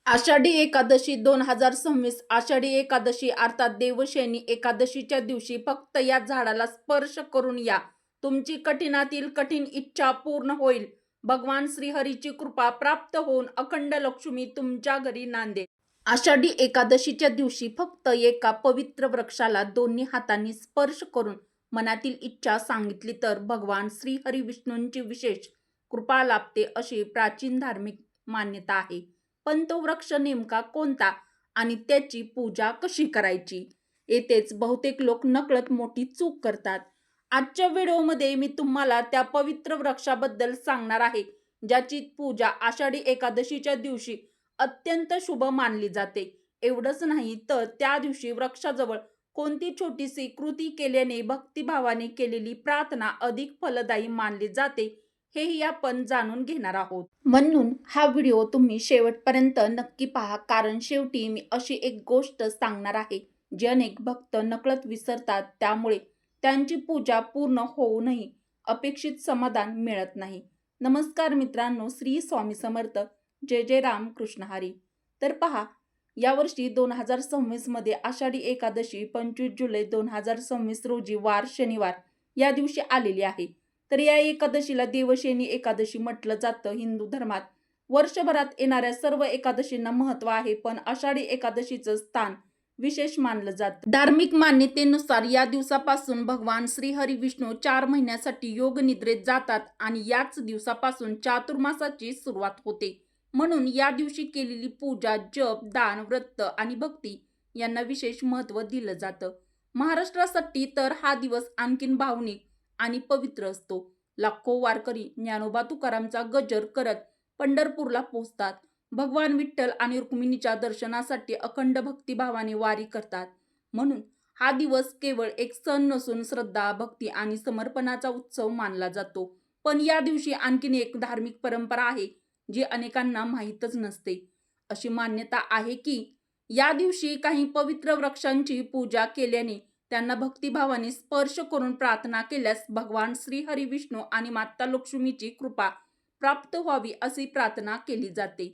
आषाढी एकादशी 2026 आषाढी एकादशी अर्थात देवशयनी एकादशीच्या दिवशी फक्त या झाडाला स्पर्श करून या. तुमची कठीणातील कठीण इच्छा पूर्ण होईल. भगवान श्रीहरीची कृपा प्राप्त होऊन अखंड लक्ष्मी तुमच्या घरी नांदेल. आषाढी एकादशीच्या दिवशी फक्त एका पवित्र वृक्षाला दोन्ही हातांनी स्पर्श करून मनातील इच्छा सांगितली तर भगवान श्रीहरी विष्णूंची विशेष कृपा लाभते अशी प्राचीन धार्मिक मान्यता आहे. पण तो वृक्ष नेमका कोणता आणि त्याची पूजा कशी करायची, येथेच बहुतेक लोक नकळत मोठी चूक करतात. आजच्या व्हिडिओमध्ये मी तुम्हाला त्या पवित्र वृक्षाबद्दल सांगणार आहे, ज्याची पूजा आषाढी एकादशीच्या दिवशी अत्यंत शुभ मानली जाते. एवढंच नाही तर त्या दिवशी वृक्षाजवळ कोणती छोटीशी कृती केल्याने भक्तिभावाने केलेली प्रार्थना अधिक फलदायी मानली जाते, हेही आपण जाणून घेणार आहोत. म्हणून हा व्हिडिओ तुम्ही शेवटपर्यंत नक्की पहा, कारण शेवटी मी अशी एक गोष्ट सांगणार आहे जी अनेक भक्त नकळत विसरतात. त्यामुळे त्यांची पूजा पूर्ण होऊनही अपेक्षित समाधान मिळत नाही. नमस्कार मित्रांनो, श्री स्वामी समर्थ. जय जय राम कृष्ण हरी. तर पहा, यावर्षी 2026 मध्ये आषाढी एकादशी 25 जुलै 2026 रोजी वार शनिवार या दिवशी आलेली आहे. तर या एकादशीला देवशयनी एकादशी म्हटलं जातं. हिंदू धर्मात वर्षभरात येणाऱ्या सर्व एकादशींना महत्त्व आहे, पण आषाढी एकादशीचं स्थान विशेष मानलं जातं. धार्मिक मान्यतेनुसार या दिवसापासून भगवान श्रीहरी विष्णू 4 महिन्यासाठी योग निद्रेत जातात आणि याच दिवसापासून चातुर्मासाची सुरुवात होते. म्हणून या दिवशी केलेली पूजा, जप, दान, व्रत आणि भक्ती यांना विशेष महत्त्व दिलं जातं. महाराष्ट्रासाठी तर हा दिवस आणखीन भावनिक आणि पवित्र असतो. लाखो वारकरी ज्ञानोबा तुकारामचा गजर करत पंढरपूरला पोहोचतात. भगवान विठ्ठल आणि रुक्मिणीच्या दर्शनासाठी अखंड भक्तिभावाने वारी करतात. म्हणून हा दिवस केवळ एक सण नसून श्रद्धा, भक्ती आणि समर्पणाचा उत्सव मानला जातो. पण या दिवशी आणखीन एक धार्मिक परंपरा आहे जी अनेकांना माहीतच नसते. अशी मान्यता आहे की या दिवशी काही पवित्र वृक्षांची पूजा केल्याने, त्यांना भक्तिभावाने स्पर्श करून प्रार्थना केल्यास भगवान श्रीहरी विष्णू आणि माता लक्ष्मीची कृपा प्राप्त व्हावी अशी प्रार्थना केली जाते.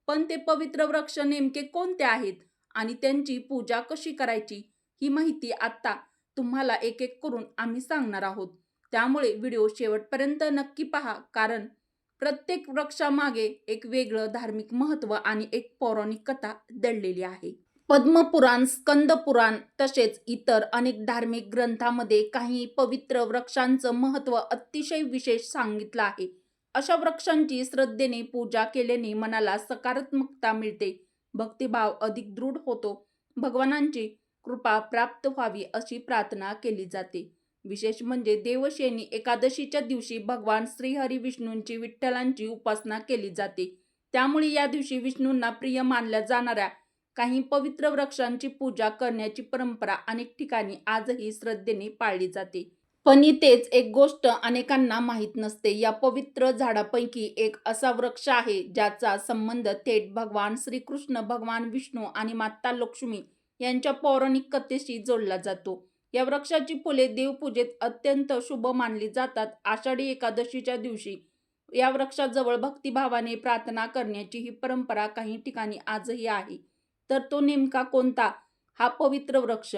पण ते पवित्र वृक्ष नेमके कोणते आहेत आणि त्यांची पूजा कशी करायची, ही माहिती आता तुम्हाला एक एक करून आम्ही सांगणार आहोत. त्यामुळे व्हिडिओ शेवटपर्यंत नक्की पहा, कारण प्रत्येक वृक्षामागे एक वेगळं धार्मिक महत्त्व आणि एक पौराणिक कथा दडलेली आहे. पद्मपुराण, स्कंदपुराण तसेच इतर अनेक धार्मिक ग्रंथांमध्ये काही पवित्र वृक्षांचं महत्त्व अतिशय विशेष सांगितलं आहे. अशा वृक्षांची श्रद्धेने पूजा केल्याने मनाला सकारात्मकता मिळते, भक्तिभाव अधिक दृढ होतो, भगवानांची कृपा प्राप्त व्हावी अशी प्रार्थना केली जाते. विशेष म्हणजे देवशयनी एकादशीच्या दिवशी भगवान श्रीहरी विष्णूंची, विठ्ठलांची उपासना केली जाते. त्यामुळे या दिवशी विष्णूंना प्रिय मानल्या जाणाऱ्या काही पवित्र वृक्षांची पूजा करण्याची परंपरा अनेक ठिकाणी आजही श्रद्धेने पाळली जाते. पण इथेच एक गोष्ट अनेकांना माहीत नसते. या पवित्र झाडापैकी एक असा वृक्ष आहे ज्याचा संबंध थेट भगवान श्रीकृष्ण, भगवान विष्णू आणि माता लक्ष्मी यांच्या पौराणिक कथेशी जोडला जातो. या वृक्षाची फुले देवपूजेत अत्यंत शुभ मानली जातात. आषाढी एकादशीच्या दिवशी या वृक्षाजवळ भक्तिभावाने प्रार्थना करण्याची ही परंपरा काही ठिकाणी आजही आहे. तर तो नेमका कोणता हा पवित्र वृक्ष?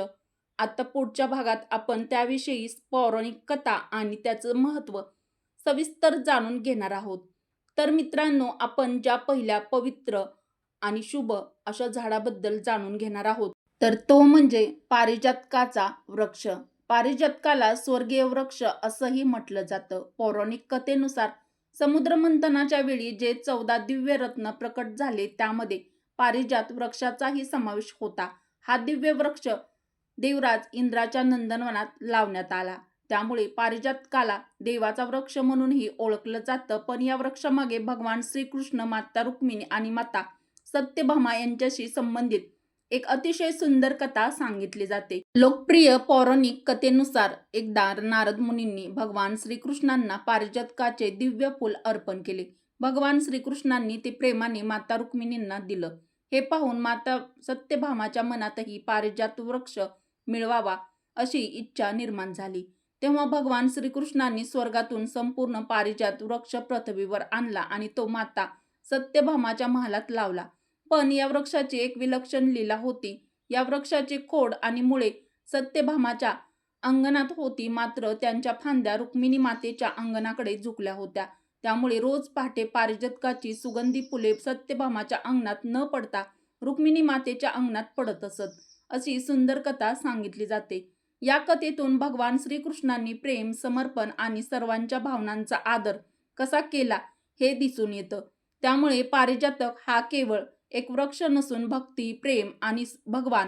आता पुढच्या भागात आपण त्याविषयी पौराणिक कथा आणि त्याचं महत्त्व सविस्तर जाणून घेणार आहोत. तर मित्रांनो, आपण ज्या पहिल्या पवित्र आणि शुभ अशा झाडाबद्दल जाणून घेणार आहोत, तर तो म्हणजे पारिजातकाचा वृक्ष. पारिजातकाला स्वर्गीय वृक्ष असंही म्हटलं जातं. पौराणिक कथेनुसार समुद्रमंथनाच्या वेळी जे 14 दिव्य रत्न प्रकट झाले त्यामध्ये पारिजात वृक्षाचाही समावेश होता. हा दिव्य वृक्ष देवराज इंद्राच्या नंदनवनात लावण्यात आला. त्यामुळे पारिजातकाला देवाचा वृक्ष म्हणूनही ओळखलं जातं. पण या वृक्षामागे भगवान श्रीकृष्ण, माता रुक्मिणी आणि माता सत्यभामा यांच्याशी संबंधित एक अतिशय सुंदर कथा सांगितली जाते. लोकप्रिय पौराणिक कथेनुसार एकदा नारद मुनींनी भगवान श्रीकृष्णांना पारिजातकाचे दिव्य फूल अर्पण केले. भगवान श्रीकृष्णांनी ते प्रेमाने माता रुक्मिणींना दिलं. हे पाहून माता सत्यभामाच्या मनातही पारिजात वृक्ष मिळवावा अशी इच्छा निर्माण झाली. तेव्हा भगवान श्रीकृष्णांनी स्वर्गातून संपूर्ण पारिजात वृक्ष पृथ्वीवर आणला आणि तो माता सत्यभामाच्या महालात लावला. पण या वृक्षाची एक विलक्षण लीला होती. या वृक्षाची खोड आणि मुळे सत्यभामाच्या अंगणात होती, मात्र त्यांच्या फांद्या रुक्मिणी मातेच्या अंगणाकडे झुकल्या होत्या. त्यामुळे रोज पहाटे पारिजातकाची सुगंधी फुले सत्यभामाच्या अंगणात न पडता रुक्मिणी मातेच्या अंगणात पडत असत, अशी सुंदर कथा सांगितली जाते. या कथेतून भगवान श्रीकृष्णांनी प्रेम, समर्पण आणि सर्वांच्या भावनांचा आदर कसा केला हे दिसून येतं. त्यामुळे पारिजातक हा केवळ एक वृक्ष नसून भक्ती, प्रेम आणि भगवान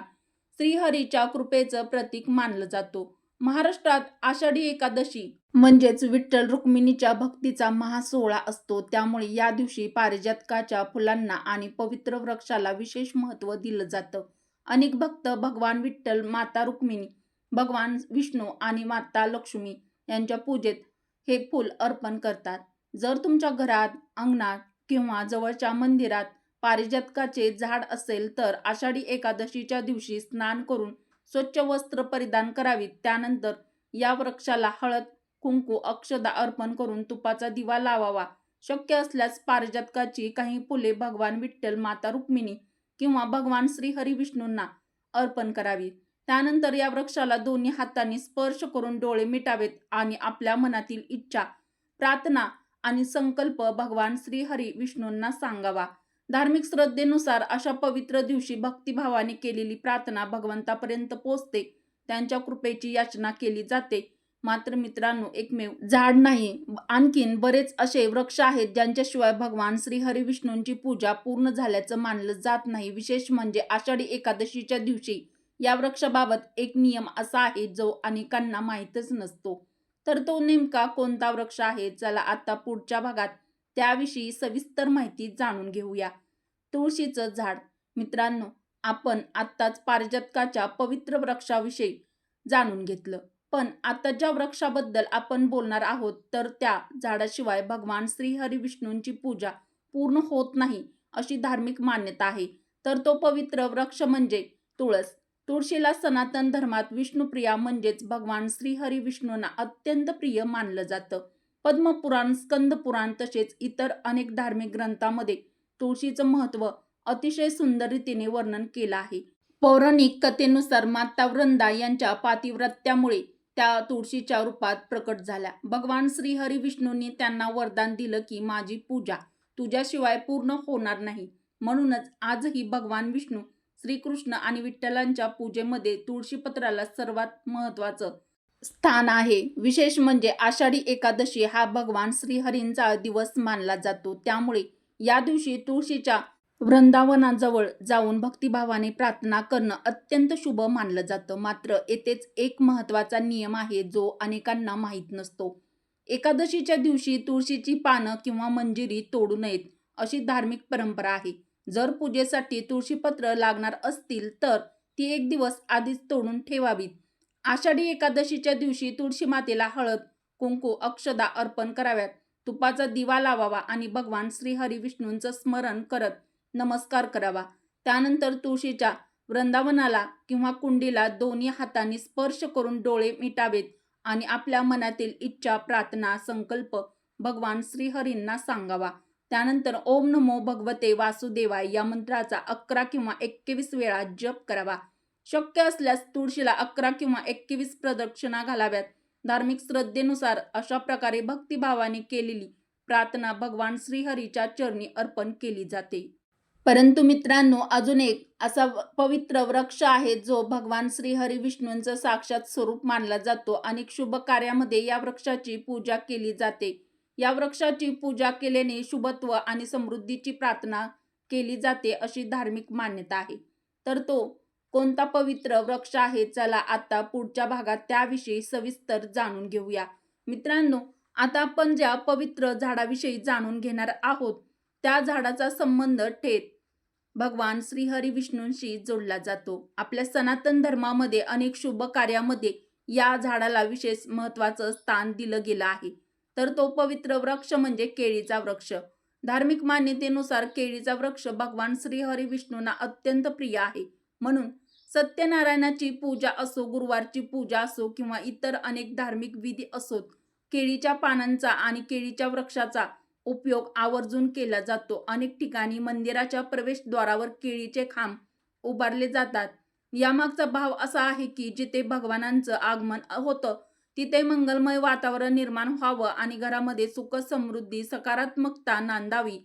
श्रीहरीच्या कृपेचं प्रतीक मानलं जातो. महाराष्ट्रात आषाढी एकादशी म्हणजेच विठ्ठल रुक्मिणीच्या भक्तीचा महासोहळा असतो. त्यामुळे या दिवशी पारिजातकाच्या फुलांना आणि पवित्र वृक्षाला विशेष महत्त्व दिलं जातं. अनेक भक्त भगवान विठ्ठल, माता रुक्मिणी, भगवान विष्णू आणि माता लक्ष्मी यांच्या पूजेत हे फूल अर्पण करतात. जर तुमच्या घरात, अंगणात किंवा जवळच्या मंदिरात पारिजातकाचे झाड असेल तर आषाढी एकादशीच्या दिवशी स्नान करून स्वच्छ वस्त्र परिधान करावीत. त्यानंतर या वृक्षाला हळद, कुंकू, अक्षदा अर्पण करून तुपाचा दिवा लावावा. शक्य असल्यास पारिजातकाची काही फुले भगवान विठ्ठल, माता रुक्मिणी किंवा भगवान श्रीहरी विष्णूंना अर्पण करावी. त्यानंतर या वृक्षाला दोन्ही हातांनी स्पर्श करून डोळे मिटावेत आणि आपल्या मनातील इच्छा, प्रार्थना आणि संकल्प भगवान श्रीहरी विष्णूंना सांगावा. धार्मिक श्रद्धेनुसार अशा पवित्र दिवशी भक्तिभावाने केलेली प्रार्थना भगवंतापर्यंत पोहोचते, त्यांच्या कृपेची याचना केली जाते. मात्र मित्रांनो, एकमेव झाड नाही, आणखीन बरेच असे वृक्ष आहेत ज्यांच्याशिवाय भगवान श्रीहरी विष्णूंची पूजा पूर्ण झाल्याचं मानलं जात नाही. विशेष म्हणजे आषाढी एकादशीच्या दिवशी या वृक्षाबाबत एक नियम असा आहे जो अनेकांना माहीतच नसतो. तर तो नेमका कोणता वृक्ष आहे? चला आता पुढच्या भागात त्याविषयी सविस्तर माहिती जाणून घेऊया. तुळशीचं झाड. मित्रांनो, आपण आत्ताच पारिजातकाच्या पवित्र वृक्षाविषयी जाणून घेतलं, पण आता ज्या वृक्षाबद्दल आपण बोलणार आहोत तर त्या झाडाशिवाय भगवान श्रीहरी विष्णूंची पूजा पूर्ण होत नाही, अशी धार्मिक मान्यता आहे. तर तो पवित्र वृक्ष म्हणजे तुळस. तुळशीला सनातन धर्मात विष्णुप्रिया म्हणजेच भगवान श्रीहरी विष्णूंना अत्यंत प्रिय मानलं जातं. पद्मपुराण, स्कंदपुराण तसेच इतर अनेक धार्मिक ग्रंथांमध्ये तुळशीचं महत्त्व अतिशय सुंदर रीतीने वर्णन केलं आहे. पौराणिक कथेनुसार माता वृंदा यांच्या पातिव्रत्यामुळे त्या तुळशीच्या रूपात प्रकट झाल्या. भगवान श्रीहरी विष्णूंनी त्यांना वरदान दिलं की माझी पूजा तुझ्याशिवाय पूर्ण होणार नाही. म्हणूनच आजही भगवान विष्णू, श्रीकृष्ण आणि विठ्ठलांच्या पूजेमध्ये तुळशीपत्राला सर्वात महत्त्वाचं स्थान आहे. विशेष म्हणजे आषाढी एकादशी हा भगवान श्रीहरींचा दिवस मानला जातो. त्यामुळे या दिवशी तुळशीच्या वृंदावनाजवळ जाऊन भक्तिभावाने प्रार्थना करणं अत्यंत शुभ मानलं जातं. मात्र येथेच एक महत्त्वाचा नियम आहे जो अनेकांना माहीत नसतो. एकादशीच्या दिवशी तुळशीची पानं किंवा मंजिरी तोडू नयेत, अशी धार्मिक परंपरा आहे. जर पूजेसाठी तुळशीपत्र लागणार असतील तर ती एक दिवस आधीच तोडून ठेवावीत. आषाढी एकादशीच्या दिवशी तुळशी मातेला हळद, कुंकू, अक्षदा अर्पण कराव्यात. तुपाचा दिवा लावावा आणि भगवान श्रीहरी विष्णूंचं स्मरण करत नमस्कार करावा. त्यानंतर तुळशीच्या वृंदावनाला किंवा कुंडीला दोन्ही हातांनी स्पर्श करून डोळे मिटावेत आणि आपल्या मनातील इच्छा, प्रार्थना, संकल्प भगवान श्रीहरींना सांगावा. त्यानंतर ओम नमो भगवते वासुदेवाय या मंत्राचा 11 किंवा 21 वेळा जप करावा. शक्य असल्यास तुळशीला 11 किंवा 21 प्रदक्षिणा घालाव्यात. धार्मिक श्रद्धेनुसार अशा प्रकारे भक्तिभावाने केलेली प्रार्थना भगवान श्रीहरीच्या चरणी अर्पण केली जाते. परंतु मित्रांनो, अजून एक असा पवित्र वृक्ष आहे जो भगवान श्रीहरी विष्णूंचं साक्षात स्वरूप मानला जातो. अनेक शुभ कार्यामध्ये या वृक्षाची पूजा केली जाते. या वृक्षाची पूजा केल्याने शुभत्व आणि समृद्धीची प्रार्थना केली जाते, अशी धार्मिक मान्यता आहे. तर तो कोणता पवित्र वृक्ष आहे? चला आता पुढच्या भागात त्याविषयी सविस्तर जाणून घेऊया. मित्रांनो, आता आपण ज्या पवित्र झाडाविषयी जाणून घेणार आहोत त्या झाडाचा संबंध थेट भगवान श्रीहरी विष्णूंशी जोडला जातो. आपल्या सनातन धर्मामध्ये अनेक शुभ कार्यामध्ये या झाडाला विशेष महत्त्वाचं स्थान दिलं गेलं आहे. तर तो पवित्र वृक्ष म्हणजे केळीचा वृक्ष. धार्मिक मान्यतेनुसार केळीचा वृक्ष भगवान श्रीहरी विष्णूंना अत्यंत प्रिय आहे. म्हणून सत्यनारायणाची पूजा असो, गुरुवारची पूजा असो किंवा इतर अनेक धार्मिक विधी असोत, केळीच्या पानांचा आणि केळीच्या वृक्षाचा उपयोग आवर्जून केला जातो. अनेक ठिकाणी मंदिराच्या प्रवेशद्वारावर केळीचे खांब उभारले जातात. यामागचा भाव असा आहे की जिथे भगवानांचं आगमन होतं तिथे मंगलमय वातावरण निर्माण व्हावं आणि घरामध्ये सुख समृद्धी सकारात्मकता नांदावी.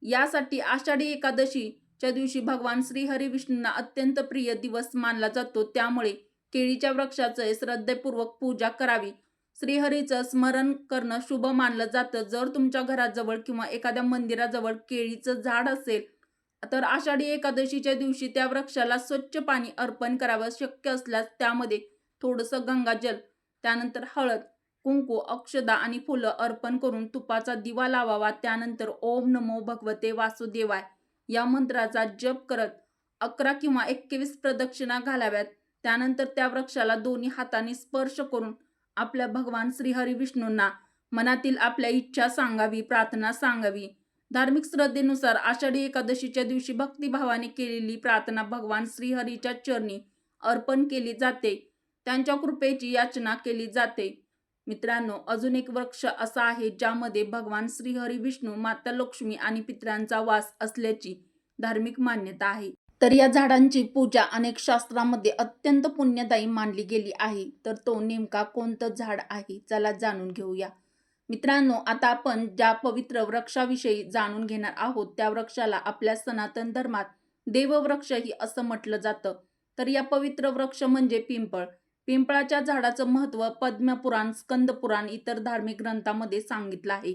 यासाठी आषाढी एकादशीच्या दिवशी भगवान श्रीहरी विष्णूंना अत्यंत प्रिय दिवस मानला जातो. त्यामुळे केळीच्या वृक्षाचे श्रद्धेपूर्वक पूजा करावी. श्रीहरीचं स्मरण करणं शुभ मानलं जातं. जर तुमच्या घराजवळ किंवा एखाद्या मंदिराजवळ केळीचं झाड असेल तर आषाढी एकादशीच्या दिवशी त्या वृक्षाला स्वच्छ पाणी अर्पण करावं. शक्य असल्यास त्यामध्ये थोडंसं गंगाजल, त्यानंतर हळद, कुंकू, अक्षदा आणि फुलं अर्पण करून तुपाचा दिवा लावावा. त्यानंतर ओम नमो भगवते वासुदेवाय या मंत्राचा जप करत 11 किंवा 21 प्रदक्षिणा घालाव्यात. त्यानंतर त्या वृक्षाला दोन्ही हातांनी स्पर्श करून आपल्या भगवान श्रीहरी विष्णूंना मनातील आपल्या इच्छा सांगावी, प्रार्थना सांगावी. धार्मिक श्रद्धेनुसार आषाढी एकादशीच्या दिवशी भक्तिभावाने केलेली प्रार्थना भगवान श्रीहरीच्या चरणी अर्पण केली जाते. त्यांच्या कृपेची याचना केली जाते. मित्रांनो, अजून एक वृक्ष असा आहे ज्यामध्ये भगवान श्रीहरी विष्णू, माता लक्ष्मी आणि पितरांचा वास असल्याची धार्मिक मान्यता आहे. तर या झाडांची पूजा अनेक शास्त्रामध्ये अत्यंत पुण्यदायी मानली गेली आहे. तर तो नेमका कोणतं झाड आहे, चला जाणून घेऊया. मित्रांनो, आता आपण ज्या पवित्र वृक्षाविषयी जाणून घेणार आहोत त्या वृक्षाला आपल्या सनातन धर्मात देववृक्षही असं म्हटलं जातं. तर या पवित्र वृक्ष म्हणजे पिंपळ. पिंपळाच्या झाडाचं महत्त्व पद्मपुराण, स्कंदपुराण इतर धार्मिक ग्रंथांमध्ये सांगितलं आहे.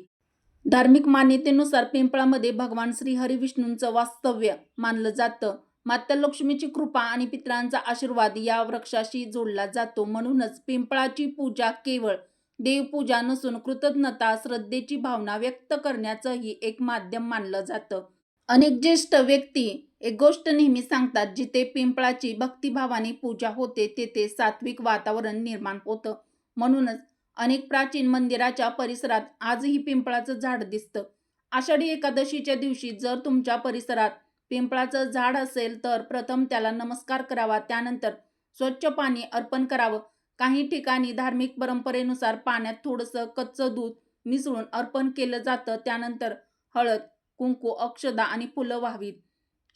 धार्मिक मान्यतेनुसार पिंपळामध्ये भगवान श्रीहरी विष्णूंचं वास्तव्य मानलं जातं. माता लक्ष्मीची कृपा आणि पितरांचा आशीर्वाद या वृक्षाशी जोडला जातो. म्हणूनच पिंपळाची पूजा केवळ देवपूजा नसून कृतज्ञता, श्रद्धेची भावना व्यक्त करण्याचंही एक माध्यम मानलं जातं. अनेक ज्येष्ठ व्यक्ती एक गोष्ट नेहमी सांगतात, जिथे पिंपळाची भक्तिभावाने पूजा होते तेथे सात्विक वातावरण निर्माण होतं. म्हणूनच अनेक प्राचीन मंदिराच्या परिसरात आजही पिंपळाचं झाड दिसतं. आषाढी एकादशीच्या दिवशी जर तुमच्या परिसरात पिंपळाचं झाड असेल तर प्रथम त्याला नमस्कार करावा. त्यानंतर स्वच्छ पाणी अर्पण करावं. काही ठिकाणी धार्मिक परंपरेनुसार पाण्यात थोडंसं कच्चं दूध मिसळून अर्पण केलं जातं. त्यानंतर हळद, कुंकू, अक्षदा आणि फुलं व्हावीत.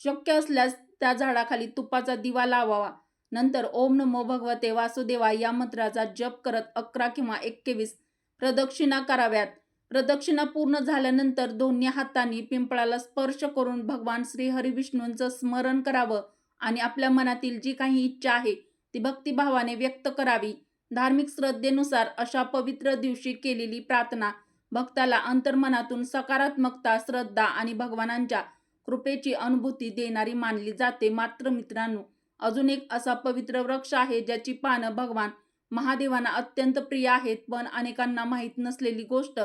शक्य असल्यास त्या झाडाखाली तुपाचा दिवा लावावा. नंतर ओम नमो भगवते वासुदेवाय या मंत्राचा जप करत 11 किंवा 21 प्रदक्षिणा कराव्यात. प्रदक्षिणा पूर्ण झाल्यानंतर दोन्ही हातांनी पिंपळाला स्पर्श करून भगवान श्रीहरी विष्णूंचं स्मरण करावं आणि आपल्या मनातील जी काही इच्छा आहे ती भक्तिभावाने व्यक्त करावी. धार्मिक श्रद्धेनुसार अशा पवित्र दिवशी केलेली प्रार्थना भक्ताला अंतर्मनातून सकारात्मकता, श्रद्धा आणि भगवानांच्या कृपेची अनुभूती देणारी मानली जाते. मात्र मित्रांनो, अजून एक असा पवित्र वृक्ष आहे ज्याची पानं भगवान महादेवांना अत्यंत प्रिय आहेत. पण अनेकांना माहीत नसलेली गोष्ट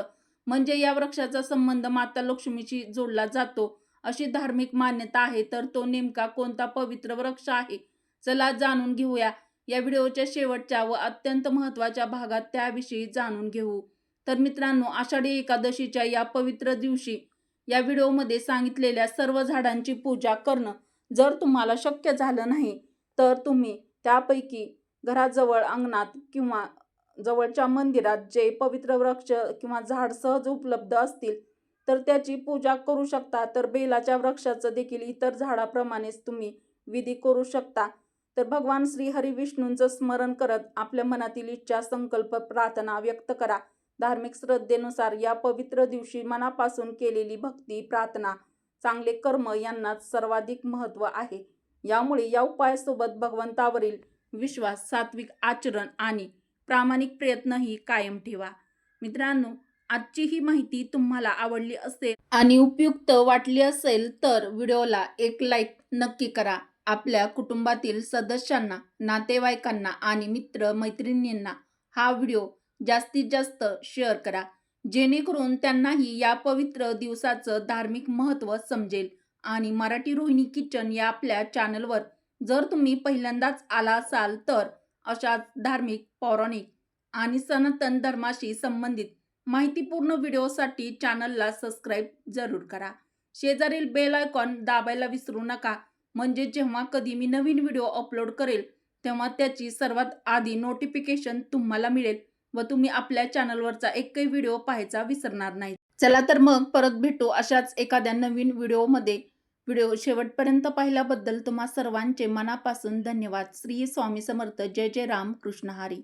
म्हणजे या वृक्षाचा संबंध माता लक्ष्मीशी जोडला जातो अशी धार्मिक मान्यता आहे. तर तो नेमका कोणता पवित्र वृक्ष आहे, चला जाणून घेऊया. या व्हिडिओच्या शेवटच्या व अत्यंत महत्त्वाच्या भागात त्याविषयी जाणून घेऊ. तर मित्रांनो, आषाढी एकादशीच्या या पवित्र दिवशी या व्हिडिओमध्ये सांगितलेल्या सर्व झाडांची पूजा करणं जर तुम्हाला शक्य झालं नाही तर तुम्ही त्यापैकी घराजवळ, अंगणात किंवा जवळच्या मंदिरात जे पवित्र वृक्ष किंवा झाड सहज उपलब्ध असतील तर त्याची पूजा करू शकता. तर बेलाच्या वृक्षाचं देखील इतर झाडाप्रमाणेच तुम्ही विधी करू शकता. तर भगवान श्रीहरी विष्णूंचं स्मरण करत आपल्या मनातील इच्छा, संकल्प, प्रार्थना व्यक्त करा. धार्मिक श्रद्धेनुसार या पवित्र दिवशी मनापासून केलेली भक्ती, प्रार्थना, चांगले कर्म यांनाच सर्वाधिक महत्त्व आहे. यामुळे या उपायासोबत भगवंतावरील विश्वास, सात्विक आचरण आणि प्रामाणिक प्रयत्नही कायम ठेवा. मित्रांनो, आजची ही माहिती तुम्हाला आवडली असेल आणि उपयुक्त वाटली असेल तर व्हिडिओला एक लाईक नक्की करा. आपल्या कुटुंबातील सदस्यांना, नातेवाईकांना आणि मित्र मैत्रिणींना हा व्हिडिओ जास्तीत जास्त शेअर करा, जेणेकरून त्यांनाही या पवित्र दिवसाचं धार्मिक महत्त्व समजेल. आणि मराठी रोहिणी किचन या आपल्या चॅनलवर जर तुम्ही पहिल्यांदाच आला असाल तर अशाच धार्मिक, पौराणिक आणि सनातन धर्माशी संबंधित माहितीपूर्ण व्हिडिओसाठी चॅनलला सबस्क्राईब जरूर करा. शेजारील बेल आयकॉन दाबायला विसरू नका, म्हणजे जेव्हा कधी मी नवीन व्हिडिओ अपलोड करेल तेव्हा त्याची सर्वात आधी नोटिफिकेशन तुम्हाला मिळेल व तुम्ही आपल्या चॅनलवरचा एकही व्हिडिओ पाहायचा विसरणार नाही. चला तर मग परत भेटू अशाच एखाद्या नवीन व्हिडिओमध्ये. व्हिडिओ शेवटपर्यंत पाहिल्याबद्दल तुम्हा सर्वांचे मनापासून धन्यवाद. श्री स्वामी समर्थ. जय जय राम कृष्ण हरी.